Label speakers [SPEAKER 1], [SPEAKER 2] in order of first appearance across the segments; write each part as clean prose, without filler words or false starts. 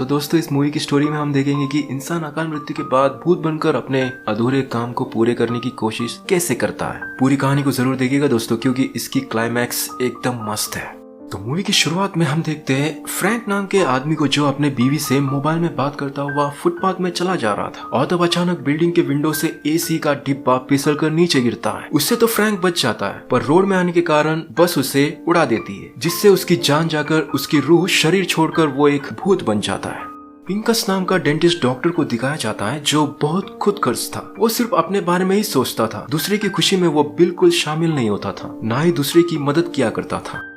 [SPEAKER 1] तो दोस्तों इस मूवी की स्टोरी में हम देखेंगे कि इंसान अकाल मृत्यु के बाद भूत बनकर अपने अधूरे काम को पूरे करने की कोशिश कैसे करता है। पूरी कहानी को जरूर देखिएगा दोस्तों, क्योंकि इसकी क्लाइमैक्स एकदम मस्त है। तो मूवी की शुरुआत में हम देखते हैं फ्रैंक नाम के आदमी को जो अपने बीवी से मोबाइल में बात करता हुआ फुटपाथ में चला जा रहा था और तब अचानक बिल्डिंग के विंडो से एसी का डिब्बा फिसल कर नीचे गिरता है। उससे तो फ्रैंक बच जाता है, पर रोड में आने के कारण बस उसे उड़ा देती है, जिससे उसकी जान जाकर उसकी रूह शरीर छोड़कर वो एक भूत बन जाता है। पिंकस नाम का डेंटिस्ट डॉक्टर को दिखाया जाता है जो बहुत खुदगर्ज था। वो सिर्फ अपने बारे में ही सोचता था, दूसरे की खुशी में वो बिल्कुल शामिल नहीं होता था, ना ही दूसरे की मदद किया करता था।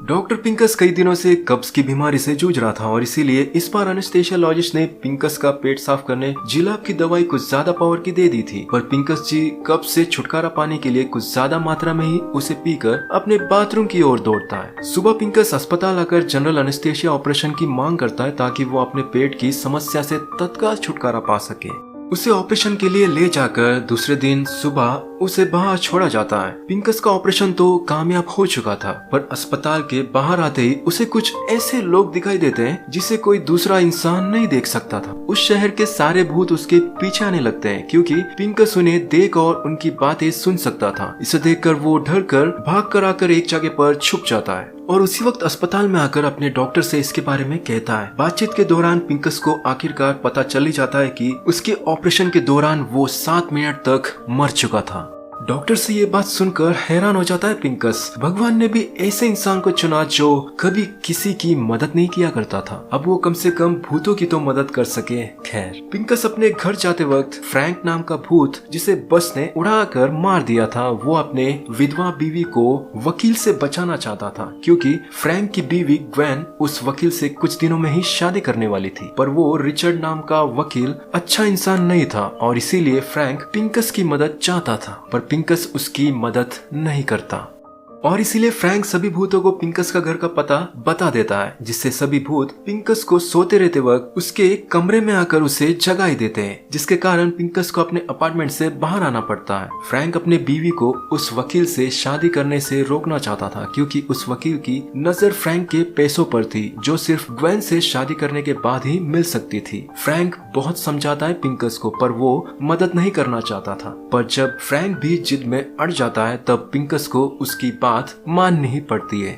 [SPEAKER 1] डॉक्टर पिंकस कई दिनों से कब्ज की बीमारी से जूझ रहा था और इसीलिए इस बार एनेस्थेसियोलॉजिस्ट ने पिंकस का पेट साफ करने जिलाब की दवाई कुछ ज्यादा पावर की दे दी थी, पर पिंकस जी कब्ज से छुटकारा पाने के लिए कुछ ज्यादा मात्रा में ही उसे पीकर अपने बाथरूम की ओर दौड़ता है। सुबह पिंकस अस्पताल आकर जनरल एनेस्थेसिया ऑपरेशन की मांग करता है ताकि वो अपने पेट की समस्या से तत्काल छुटकारा पा सके। उसे ऑपरेशन के लिए ले जाकर दूसरे दिन सुबह उसे बाहर छोड़ा जाता है। पिंकस का ऑपरेशन तो कामयाब हो चुका था, पर अस्पताल के बाहर आते ही उसे कुछ ऐसे लोग दिखाई देते हैं जिसे कोई दूसरा इंसान नहीं देख सकता था। उस शहर के सारे भूत उसके पीछे आने लगते हैं, क्योंकि पिंकस उन्हें देख और उनकी बातें सुन सकता था। इसे देखकर वो डर कर भाग कर आकर एक जगह पर छुप जाता है और उसी वक्त अस्पताल में आकर अपने डॉक्टर से इसके बारे में कहता है। बातचीत के दौरान पिंकस को आखिरकार पता चल ही जाता है कि उसके ऑपरेशन के दौरान वो 7 मिनट तक मर चुका था। डॉक्टर से ये बात सुनकर हैरान हो जाता है पिंकस। भगवान ने भी ऐसे इंसान को चुना जो कभी किसी की मदद नहीं किया करता था, अब वो कम से कम भूतों की तो मदद कर सके। खैर, पिंकस अपने घर जाते वक्त फ्रैंक नाम का भूत जिसे बस ने उड़ाकर मार दिया था, वो अपने विधवा बीवी को वकील से बचाना चाहता था, क्योंकि फ्रैंक की बीवी ग्वेन उस वकील से कुछ दिनों में ही शादी करने वाली थी। पर वो रिचर्ड नाम का वकील अच्छा इंसान नहीं था और इसीलिए फ्रैंक पिंकस की मदद चाहता था, पर पिंकस उसकी मदद नहीं करता और इसीलिए फ्रैंक सभी भूतों को पिंकस का घर का पता बता देता है, जिससे सभी भूत पिंकस को सोते रहते वक्त उसके एक कमरे में आकर उसे जगा ही देते हैं, जिसके कारण पिंकस को अपने अपार्टमेंट से बाहर आना पड़ता है। फ्रैंक अपने बीवी को उस वकील से शादी करने से रोकना चाहता था, क्योंकि उस वकील की नजर फ्रैंक के पैसों पर थी जो सिर्फ ग्वेन से शादी करने के बाद ही मिल सकती थी। फ्रैंक बहुत समझाता है पिंकस को, पर वो मदद नहीं करना चाहता था। पर जब फ्रैंक भी जिद में अड़ जाता है तब पिंकस को उसकी बात माननी ही पड़ती है।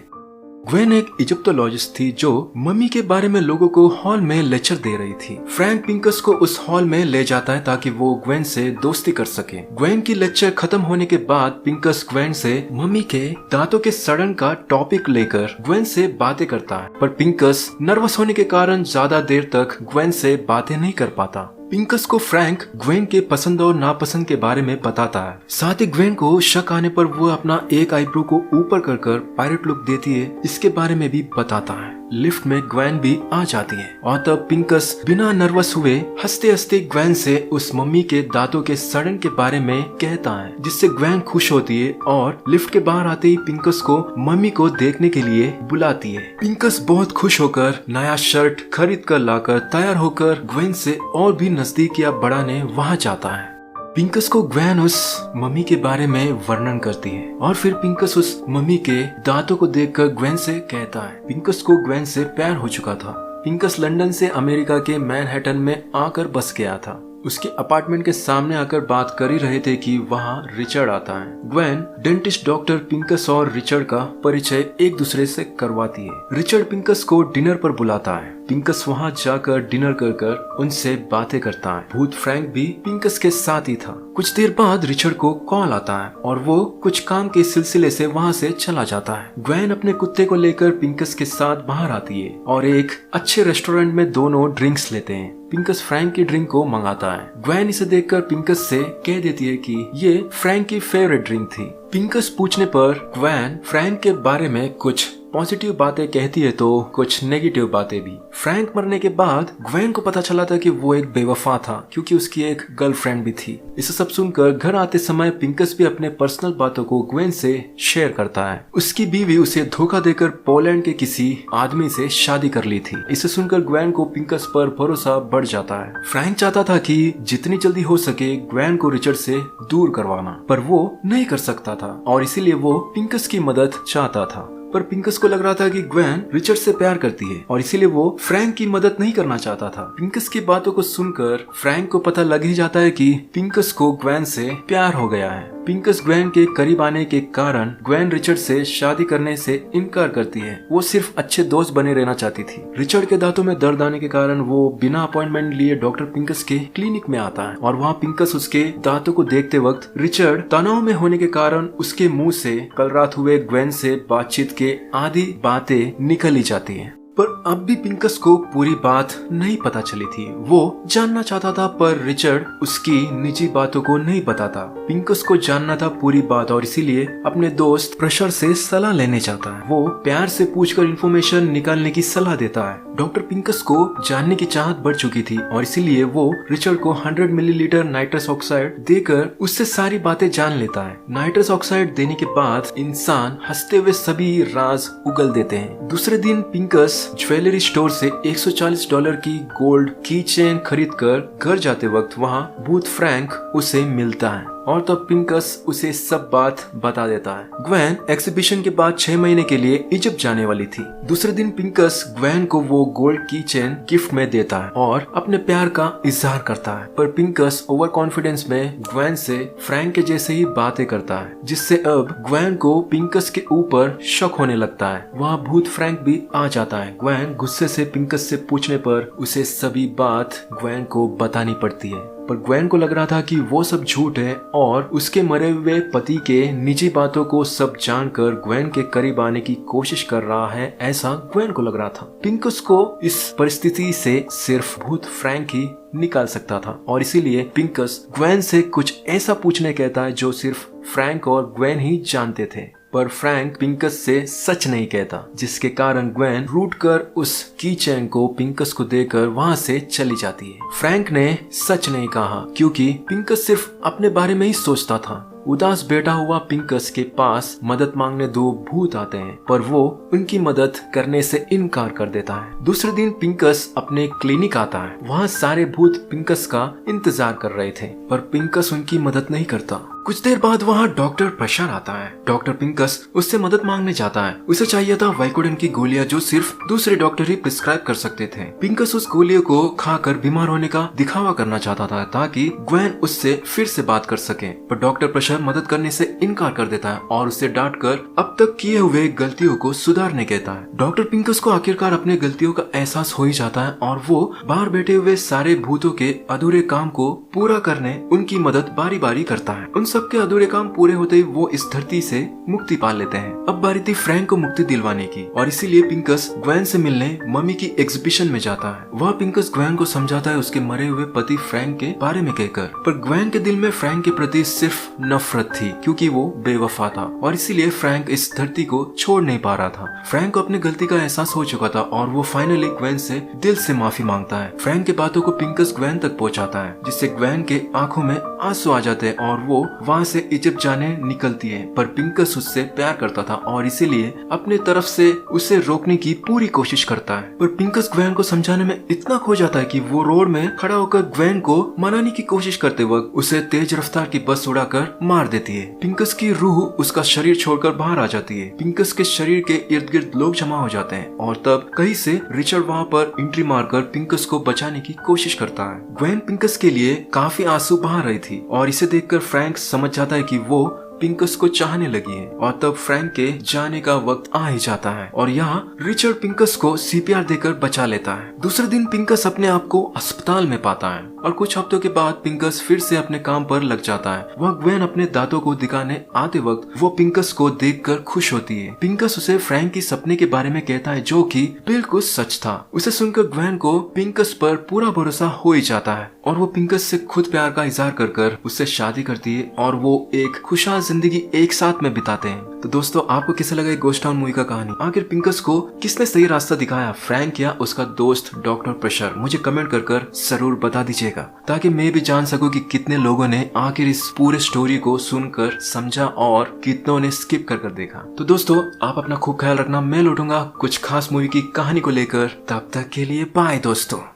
[SPEAKER 1] ग्वेन एक इजिप्टोलॉजिस्ट थी जो मम्मी के बारे में लोगों को हॉल में लेक्चर दे रही थी। फ्रैंक पिंकस को उस हॉल में ले जाता है ताकि वो ग्वेन से दोस्ती कर सके। ग्वेन की लेक्चर खत्म होने के बाद पिंकस ग्वेन से मम्मी के दांतों के सड़न का टॉपिक लेकर ग्वेन से बातें करता है, पर पिंकस नर्वस होने के कारण ज्यादा देर तक ग्वेन से बातें नहीं कर पाता। पिंकस को फ्रैंक ग्वेन के पसंद और नापसंद के बारे में बताता है। साथ ही ग्वेन को शक आने पर वो अपना एक आईब्रो को ऊपर कर पायरेट लुक देती है, इसके बारे में भी बताता है। लिफ्ट में ग्वेन भी आ जाती है और तब पिंकस बिना नर्वस हुए हंसते हंसते ग्वेन से उस मम्मी के दांतों के सड़न के बारे में कहता है, जिससे ग्वेन खुश होती है और लिफ्ट के बाहर आते ही पिंकस को मम्मी को देखने के लिए बुलाती है। पिंकस बहुत खुश होकर नया शर्ट खरीद कर लाकर तैयार होकर ग्वेन से और भी नजदीकियां बढ़ाने वहाँ जाता है। पिंकस को ग्वेन उस मम्मी के बारे में वर्णन करती है और फिर पिंकस उस मम्मी के दांतों को देखकर ग्वेन से कहता है। पिंकस को ग्वेन से प्यार हो चुका था। पिंकस लंदन से अमेरिका के मैनहट्टन में आकर बस गया था। उसके अपार्टमेंट के सामने आकर बात कर ही रहे थे कि वहाँ रिचर्ड आता है। ग्वेन डेंटिस्ट डॉक्टर पिंकस और रिचर्ड का परिचय एक दूसरे से करवाती है। रिचर्ड पिंकस को डिनर पर बुलाता है। पिंकस वहाँ जाकर डिनर कर उनसे बातें करता है। भूत फ्रैंक भी पिंकस के साथ ही था। कुछ देर बाद रिचर्ड को कॉल आता है और वो कुछ काम के सिलसिले से वहाँ से चला जाता है। ग्वेन अपने कुत्ते को लेकर पिंकस के साथ बाहर आती है और एक अच्छे रेस्टोरेंट में दोनों ड्रिंक्स लेते हैं। पिंकस फ्रैंक की ड्रिंक को मंगाता है। ग्वेन इसे देखकर पिंकस से कह देती है कि ये फ्रैंक की फेवरेट ड्रिंक थी। पिंकस पूछने पर ग्वेन फ्रैंक के बारे में कुछ पॉजिटिव बातें कहती है तो कुछ नेगेटिव बातें भी। फ्रैंक मरने के बाद ग्वेन को पता चला था कि वो एक बेवफा था, क्योंकि उसकी एक गर्लफ्रेंड भी थी। इसे सब सुनकर घर आते समय पिंकस भी अपने पर्सनल बातों को ग्वेन से शेयर करता है। उसकी बीवी उसे धोखा देकर पोलैंड के किसी आदमी से शादी कर ली थी। इसे सुनकर ग्वेन को पिंकस पर भरोसा बढ़ जाता है। फ्रैंक चाहता था कि जितनी जल्दी हो सके ग्वेन को रिचर्ड से दूर करवाना, पर वो नहीं कर सकता था और इसीलिए वो पिंकस की मदद चाहता था। पर पिंकस को लग रहा था कि ग्वेन रिचर्ड से प्यार करती है और इसीलिए वो फ्रैंक की मदद नहीं करना चाहता था। पिंकस की बातों को सुनकर फ्रैंक को पता लग ही जाता है कि पिंकस को ग्वेन से प्यार हो गया है। पिंकस ग्वेन के करीब आने के कारण ग्वेन रिचर्ड से शादी करने से इनकार करती है। वो सिर्फ अच्छे दोस्त बने रहना चाहती थी। रिचर्ड के दांतों में दर्द आने के कारण वो बिना अपॉइंटमेंट लिए डॉक्टर पिंकस के क्लिनिक में आता है और वहाँ पिंकस उसके दांतों को देखते वक्त रिचर्ड तनाव में होने के कारण उसके मुंह से कल रात हुए ग्वेन से बातचीत के आधी बातें निकल ही जाती हैं। पर अब भी पिंकस को पूरी बात नहीं पता चली थी। वो जानना चाहता था पर रिचर्ड उसकी निजी बातों को नहीं बताता। पिंकस को जानना था पूरी बात और इसीलिए अपने दोस्त प्रेशर से सलाह लेने चाहता है। वो प्यार से पूछकर इन्फॉर्मेशन निकालने की सलाह देता है। डॉक्टर पिंकस को जानने की चाहत बढ़ चुकी थी और इसीलिए वो रिचर्ड को 100 मिलीलीटर नाइट्रस ऑक्साइड देकर उससे सारी बातें जान लेता है। नाइट्रस ऑक्साइड देने के बाद इंसान हंसते हुए सभी राज उगल देते हैं। दूसरे दिन पिंकस ज्वेलरी स्टोर से $140 की गोल्ड की चेन खरीद कर घर जाते वक्त वहाँ भूत फ्रैंक उसे मिलता है और तब पिंकस उसे सब बात बता देता है। ग्वेन एग्जीबिशन के बाद 6 महीने के लिए इजिप्ट जाने वाली थी। दूसरे दिन पिंकस ग्वेन को वो गोल्ड की चेन गिफ्ट में देता है और अपने प्यार का इजहार करता है। पर पिंकस ओवर कॉन्फिडेंस में ग्वेन से फ्रैंक के जैसे ही बातें करता है, जिससे अब ग्वेन को पिंकस के ऊपर शक होने लगता है। वहाँ भूत फ्रैंक भी आ जाता है। ग्वेन गुस्से से पिंकस से पूछने पर उसे सभी बात ग्वेन को बतानी पड़ती है। पर ग्वेन को लग रहा था कि वो सब झूठ है और उसके मरे हुए पति के निजी बातों को सब जानकर ग्वेन के करीब आने की कोशिश कर रहा है, ऐसा ग्वेन को लग रहा था। पिंकस को इस परिस्थिति से सिर्फ भूत फ्रैंक ही निकाल सकता था और इसीलिए पिंकस ग्वेन से कुछ ऐसा पूछने कहता है जो सिर्फ फ्रैंक और ग्वेन ही जानते थे। पर फ्रैंक पिंकस से सच नहीं कहता, जिसके कारण ग्वेन रूठ कर उस की चेन को पिंकस को देकर वहाँ से चली जाती है। फ्रैंक ने सच नहीं कहा क्योंकि पिंकस सिर्फ अपने बारे में ही सोचता था। उदास बैठा हुआ पिंकस के पास मदद मांगने 2 भूत आते हैं पर वो उनकी मदद करने से इनकार कर देता है। दूसरे दिन पिंकस अपने क्लिनिक आता है। वहाँ सारे भूत पिंकस का इंतजार कर रहे थे पर पिंकस उनकी मदद नहीं करता। कुछ देर बाद वहाँ डॉक्टर प्रेशर आता है। डॉक्टर पिंकस उससे मदद मांगने जाता है। उसे चाहिए था वाइकोडेन की गोलियां जो सिर्फ दूसरे डॉक्टर ही प्रिस्क्राइब कर सकते थे। पिंकस उस गोलियों को खाकर बीमार होने का दिखावा करना चाहता था ताकि ग्वेन उससे फिर से बात कर सके, पर डॉक्टर प्रेशर मदद करने से इनकार कर देता है और उसे डांट कर अब तक किए हुए गलतियों को सुधारने कहता है। डॉक्टर पिंकस को आखिरकार अपने गलतियों का एहसास हो ही जाता है और वो बाहर बैठे हुए सारे भूतों के अधूरे काम को पूरा करने उनकी मदद बारी बारी करता है। उन सबके अधूरे काम पूरे होते ही वो इस धरती से मुक्ति पा लेते हैं। अब बारी थी फ्रैंक को मुक्ति दिलवाने की और इसीलिए पिंकस ग्वेन से मिलने मम्मी की एग्जीबिशन में जाता है। वह पिंकस ग्वेन को समझाता है उसके मरे हुए पति फ्रैंक के बारे में कहकर, पर ग्वेन के दिल में फ्रैंक के प्रति सिर्फ नफरत थी क्योंकि वो बेवफा था और इसीलिए फ्रैंक इस धरती को छोड़ नहीं पा रहा था। फ्रैंक को अपनी गलती का एहसास हो चुका था और वो फाइनली ग्वेन से दिल से माफी मांगता है। फ्रैंक के बातों को पिंकस ग्वेन तक पहुंचाता है जिससे ग्वेन के आंखों में आंसू आ जाते हैं और वो वहाँ से इजिप्ट जाने निकलती है। पर पिंकस उससे प्यार करता था और इसीलिए अपने तरफ से उसे रोकने की पूरी कोशिश करता है। पर पिंकस ग्वेन को समझाने में इतना खो जाता है कि वो रोड में खड़ा होकर ग्वेन को मनाने की कोशिश करते वक्त उसे तेज रफ्तार की बस उड़ाकर मार देती है। पिंकस की रूह उसका शरीर छोड़कर बाहर आ जाती है। पिंकस के शरीर के इर्द गिर्द लोग जमा हो जाते हैं और तब कहीं से रिचर्ड वहाँ पर एंट्री मारकर पिंकस को बचाने की कोशिश करता है। ग्वेन पिंकस के लिए काफी आंसू बहा रही थी और इसे देखकर फ्रैंक समझ जाता है कि वो पिंकस को चाहने लगी है और तब फ्रैंक के जाने का वक्त आ ही जाता है और यहाँ रिचर्ड पिंकस को सीपीआर देकर बचा लेता है। दूसरे दिन पिंकस अपने आप को अस्पताल में पाता है और कुछ हफ्तों के बाद पिंकस फिर से अपने काम पर लग जाता है। वह ग्वेन अपने दांतों को दिखाने आते वक्त वो पिंकस को देखकर खुश होती है। पिंकस उसे फ्रैंक की सपने के बारे में कहता है जो कि बिल्कुल सच था। उसे सुनकर ग्वेन को पिंकस पर पूरा भरोसा हो ही जाता है और वो पिंकस से खुद प्यार का इजहार कर उससे शादी करती है और वो एक खुशहाल जिंदगी एक साथ में बिताते हैं। तो दोस्तों आपको कैसा लगा घोस्ट टाउन मूवी का कहानी? आखिर पिंकस को किसने सही रास्ता दिखाया, फ्रैंक या उसका दोस्त डॉक्टर प्रेशर? मुझे कमेंट कर जरूर बता दीजिएगा ताकि मैं भी जान सकूं कि कितने लोगों ने आखिर इस पूरे स्टोरी को सुनकर समझा और कितनों ने स्किप कर देखा। तो दोस्तों आप अपना खूब ख्याल रखना। मैं लौटूंगा कुछ खास मूवी की कहानी को लेकर। तब तक के लिए बाय दोस्तों।